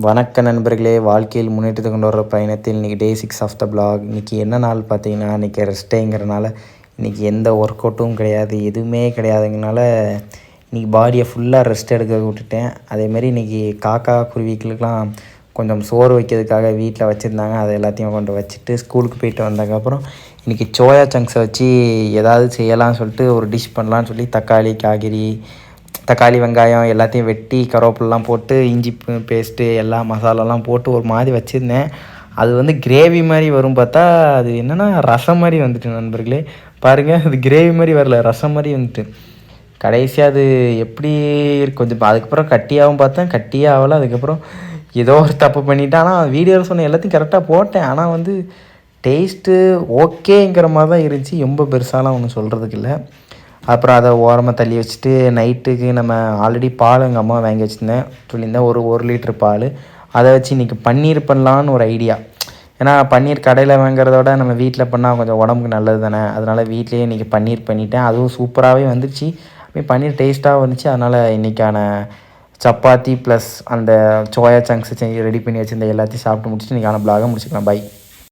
வணக்க நண்பர்களே, வாழ்க்கையில் முன்னேற்றத்தை கொண்டு வர பயணத்தில் இன்றைக்கி டே 6 ஆஃப் த பிளாக். இன்றைக்கி என்ன நாள் பார்த்தீங்கன்னா, இன்றைக்கி ரெஸ்ட் டேங்கிறனால இன்றைக்கி எந்த ஒர்க் அவுட்டும் கிடையாது, எதுவுமே கிடையாதுங்கனால இன்றைக்கி பாடியை ஃபுல்லாக ரெஸ்ட் எடுக்க விட்டுட்டேன். அதேமாரி இன்றைக்கி காக்கா குருவிகளுக்கெலாம் கொஞ்சம் சோறு வைக்கிறதுக்காக வீட்டில் வச்சுருந்தாங்க. அதை எல்லாத்தையும் கொண்டு வச்சுட்டு ஸ்கூலுக்கு போயிட்டு வந்ததுக்கப்புறம் இன்றைக்கி சோயா சங்க்ஸை வச்சு ஏதாவது செய்யலாம்னு சொல்லிட்டு ஒரு டிஷ் பண்ணலான்னு சொல்லி தக்காளி வெங்காயம் எல்லாத்தையும் வெட்டி கருவேப்பிலலாம் போட்டு இஞ்சி பேஸ்ட்டு எல்லா மசாலாலாம் போட்டு ஒரு மாதிரி வச்சுருந்தேன். அது வந்து கிரேவி மாதிரி வரும் பார்த்தா அது என்னென்னா ரசம் மாதிரி வந்துட்டு நண்பர்களே. பாருங்கள், அது கிரேவி மாதிரி வரல, ரசம் மாதிரி வந்துட்டு. கடைசியாக அது எப்படி கொஞ்சம் அதுக்கப்புறம் கட்டியாகவும் பார்த்தேன், கட்டியே ஆகலை. அதுக்கப்புறம் ஏதோ ஒரு தப்பு பண்ணிவிட்டேன். ஆனால் வீடியோவில் சொன்ன எல்லாத்தையும் கரெக்டாக போட்டேன். ஆனால் வந்து டேஸ்ட்டு ஓகேங்கிற மாதிரி தான் இருந்துச்சு, ரொம்ப பெருசாலாம் ஒன்றும் சொல்கிறதுக்கு இல்லை. அப்புறம் அதை ஓரமாக தள்ளி வச்சுட்டு நைட்டுக்கு நம்ம ஆல்ரெடி பால் எங்கள் அம்மா வாங்கி சொல்லியிருந்தேன், ஒரு லிட்டர் பால். அதை வச்சு இன்றைக்கி பன்னீர் பண்ணலான்னு ஒரு ஐடியா. ஏன்னா பன்னீர் கடையில் வாங்குறத விட நம்ம வீட்டில் பண்ணால் கொஞ்சம் உடம்புக்கு நல்லது தானே. அதனால் வீட்லேயே இன்றைக்கி பன்னீர் பண்ணிட்டேன். அதுவும் சூப்பராகவே வந்துடுச்சு. பன்னீர் டேஸ்ட்டாகவும் வந்துச்சு. அதனால் இன்றைக்கான சப்பாத்தி ப்ளஸ் அந்த சோயா சங்க்ஸ் ரெடி பண்ணி வச்சுருந்த எல்லாத்தையும் சாப்பிட்டு முடிச்சுட்டு இன்றைக்கான பிளாகை முடிச்சுக்கலாம். பை.